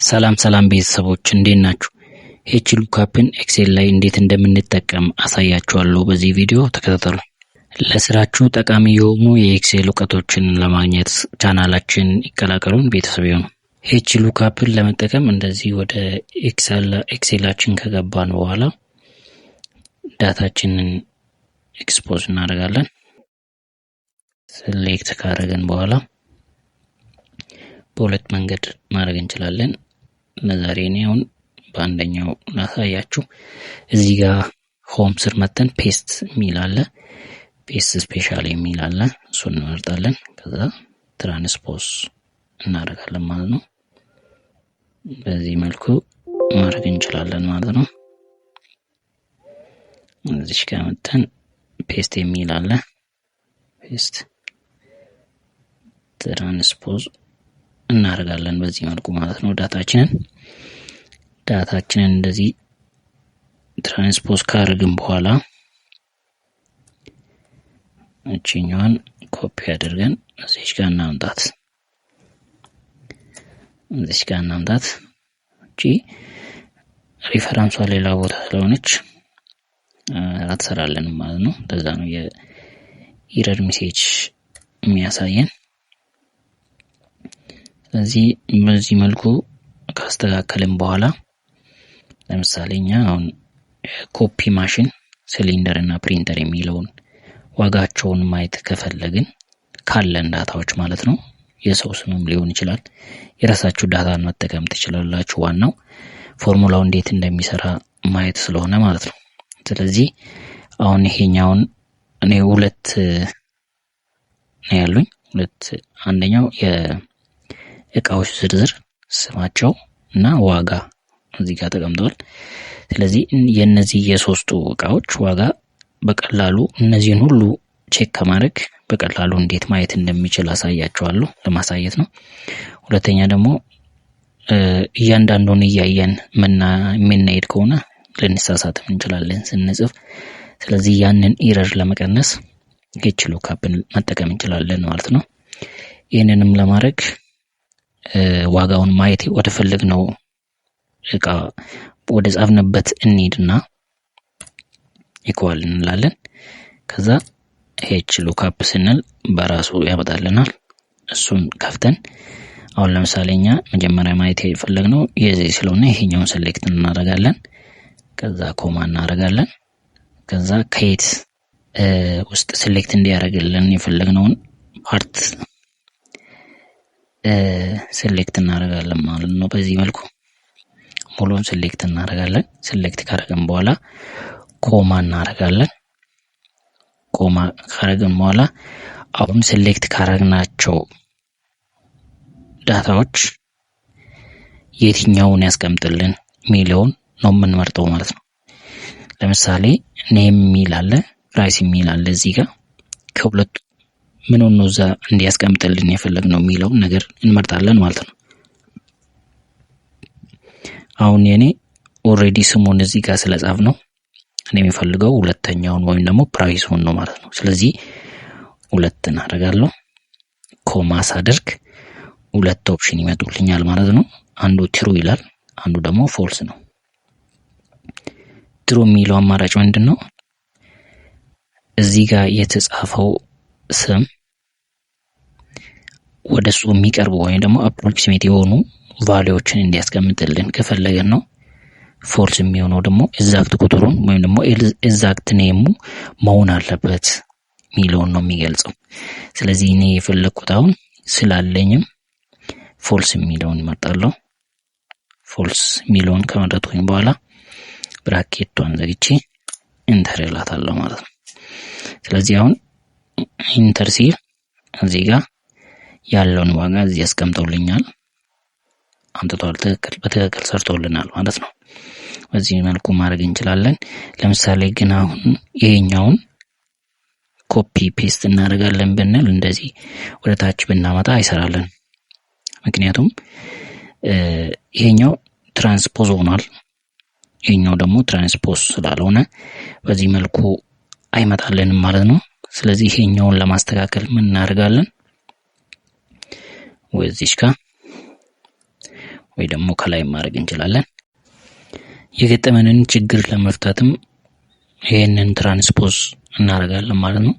ሰላም ቤተሰቦች እንዴት ናችሁ? ሉክአፕን ኤክሴል ላይ እንዴት እንደምንጠቀም አሳያችኋለሁ። በዚህ ቪዲዮ ተከታተሉ። ለስራችሁ ጠቃሚ የሆኑ የኤክሴል እውቀቶችን ለማግኘት ቻናላችን ይቀላቀሉን፣ ቤተሰብ ይሁኑ። ሉክአፕን ለመጠቀም እንደዚህ ወደ ኤክሴላችን ከገባን በኋላ ዳታችንን ኤክስፖዝ እናደርጋለን። ሴሌክት ካደረግን በኋላ በሁለት መንገድ ማድረግ እንችላለን። ለዛሬ ነው በአንደኛው ላሳያችሁ። እዚህ ጋር ሆም ስር መተን ፔስት የሚል አለ፣ ፔስት ስፔሻል የሚል አለ። እሱን እንመርጣለን። ከዛ ትራንስፖዝ እናደርጋለን ማለት ነው። በዚህ መልኩ ማድረግ እንችላለን ማለት ነው። እዚህ ጋር መተን ፔስት የሚል አለ፣ ፔስት ትራንስፖዝ እናደርጋለን በዚህ መልኩ ማለት ነው። ዳታችንን እንደዚህ ትራንስፖዝ ካደረግን በኋላ እቺኛዋን ኮፒ አድርገን እዚህ ጋር እናምጣት። እቺ ሪፈረንሷ ሌላ ቦታ ስለሆነች አትሰራለን ማለት ነው። ለዛ ነው የኢረር ሜሴጅ የሚያሳየን። ስለዚህ በዚህ መልኩ ካስተካከልን በኋላ ለምሳሌ እኛ አሁን ኮፒ ማሽን፣ ሲሊንደር እና ፕሪንተር የሚለውን ዋጋቸውን ማየት ከፈለግን ካለን ዳታዎች ማለት ነው፣ የሰው ስምም ሊሆን ይችላል፣ የራሳችሁ ዳታን መጠቀም ትችላላችሁ። ዋናው ፎርሙላው እንዴት እንደሚሰራ ማየት ስለሆነ ማለት ነው። ስለዚህ አሁን ይሄኛውን እኔ ሁለት ነው ያሉኝ። አንደኛው የእቃዎች ዝርዝር ስማቸው እና ዋጋ እዚህ ጋር ተቀምጠዋል። ስለዚህ የነዚህ የሶስቱ እቃዎች ዋጋ በቀላሉ እነዚህን ሁሉ ቼክ ከማድረግ በቀላሉ እንዴት ማየት እንደሚችል አሳያችኋለሁ፣ ለማሳየት ነው። ሁለተኛ ደግሞ እያንዳንዱን እያየን የምናሄድ ከሆነ ልንሳሳትም እንችላለን ስንጽፍ። ስለዚህ ያንን ኢረር ለመቀነስ ሉክአፕን መጠቀም እንችላለን ማለት ነው። ይህንንም ለማድረግ ዋጋውን ማየት ወደ ፈለግነው እቃ ወደ ጻፍንበት እንሂድና ኢኳል እንላለን። ከዛ ሉክአፕ ስንል በራሱ ያመጣልናል። እሱን ከፍተን አሁን ለምሳሌ እኛ መጀመሪያ ማየት የፈለግነው የዚህ ስለሆነ ይሄኛውን ሴሌክት እናደርጋለን። ከዛ ኮማ እናደርጋለን። ከዛ ከየት ውስጥ ሴሌክት እንዲያደርግልን የፈለግነውን ፓርት ሴሌክት እናደርጋለን ማለት ነው። በዚህ መልኩ ሙሉን ሴሌክት እናደርጋለን። ሴሌክት ካደረግን በኋላ ኮማ እናደርጋለን። ኮማ ካደረግን በኋላ አሁን ሴሌክት ካደረግናቸው ዳታዎች የትኛውን ያስቀምጥልን የሚለውን ነው የምንመርጠው ማለት ነው። ለምሳሌ ኔም የሚል አለ፣ ፕራይስ የሚል አለ። እዚህ ጋር ከሁለቱ ምን ነው እዛ እንዲያስቀምጥልን የፈለግነው የሚለውን ነገር እንመርጣለን ማለት ነው። አሁን የኔ ኦሬዲ ስሙን እዚህ ጋር ስለጻፍ ነው እኔ የሚፈልገው ሁለተኛውን ወይም ደግሞ ፕራይሱን ነው ማለት ነው። ስለዚህ ሁለት እናደርጋለሁ። ኮማ ሳደርግ ሁለት ኦፕሽን ይመጡልኛል ማለት ነው። አንዱ ትሩ ይላል፣ አንዱ ደግሞ ፎልስ ነው። ትሩ የሚለው አማራጭ ምንድነው? እዚህ ጋር የተጻፈው ስም ወደሱ የሚቀርቡ ወይም ደግሞ አፕሮክሲሜት የሆኑ ቫልዩዎችን እንዲያስቀምጥልን ከፈለገን ነው። ፎልስ የሚሆነው ደግሞ ኤግዛክት ቁጥሩን ወይም ደግሞ ኤግዛክት ኔሙ መሆን አለበት የሚለውን ነው የሚገልጸው። ስለዚህ እኔ የፈለኩት አሁን ስላለኝም ፎልስ የሚለውን እመርጣለሁ። ፎልስ የሚለውን ከመረጥኩኝ በኋላ ብራኬቷን ዘግቼ ኢንተር እላታለሁ ማለት ነው። ስለዚህ አሁን ኢንተር ሲል እዚህ ጋር ያለውን ዋጋ እዚህ ያስቀምጠውልኛል፣ አምጥቷል፣ በትክክል ሰርቶልናል ማለት ነው። በዚህ መልኩ ማድረግ እንችላለን። ለምሳሌ ግን አሁን ይሄኛውን ኮፒ ፔስት እናደርጋለን ብንል እንደዚህ ወደ ታች ብናመጣ አይሰራልን። ምክንያቱም ይሄኛው ትራንስፖዝ ሆኗል፣ ይሄኛው ደግሞ ትራንስፖዝ ስላልሆነ በዚህ መልኩ አይመጣልንም ማለት ነው። ስለዚህ ይሄኛውን ለማስተካከል ምን እናደርጋለን? ወይ ደግሞ ከላይ ማድረግ እንችላለን። የገጠመንን ችግር ለመፍታትም ይሄንን ትራንስፖዝ እናደርጋለን ማለት ነው።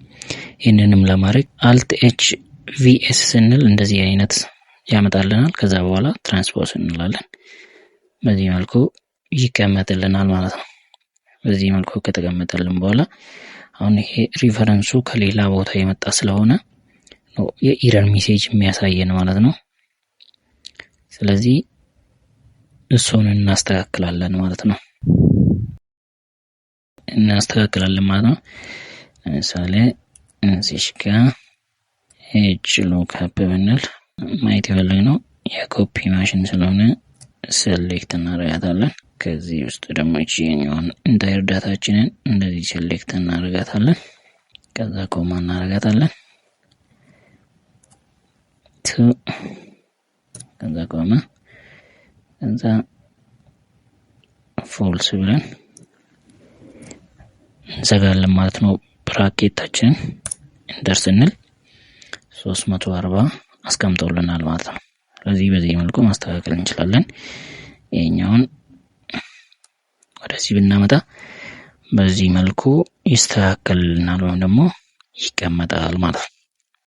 ይሄንንም ለማድረግ አልት ኤች ቪኤስ ስንል እንደዚህ አይነት ያመጣልናል። ከዛ በኋላ ትራንስፖዝ እንላለን። በዚህ መልኩ ይቀመጥልናል ማለት ነው። በዚህ መልኩ ከተቀመጠልን በኋላ አሁን ይሄ ሪፈረንሱ ከሌላ ቦታ የመጣ ስለሆነ ነው የኢረር ሜሴጅ የሚያሳየን ማለት ነው። ስለዚህ እሱን እናስተካክላለን ማለት ነው። ለምሳሌ እዚህ ጋር ኤጅ ሉክአፕ ብንል ማየት የፈለግነው የኮፒ ማሽን ስለሆነ ሴሌክት እናደርጋታለን። ከዚህ ውስጥ ደግሞ ይሄኛውን ኢንታየር ዳታችንን እንደዚህ ሴሌክት እናደርጋታለን። ከዛ ኮማ እናደርጋታለን። ከዛ ኮማ ከዛ ፎልስ ብለን እንዘጋለን ማለት ነው። ብራኬታችንን ኢንተር ስንል 340 አስቀምጦልናል ማለት ነው። ስለዚህ በዚህ መልኩ ማስተካከል እንችላለን። ይሄኛውን ወደዚህ ብናመጣ በዚህ መልኩ ይስተካከልልናል ወይም ደግሞ ይቀመጣል ማለት ነው።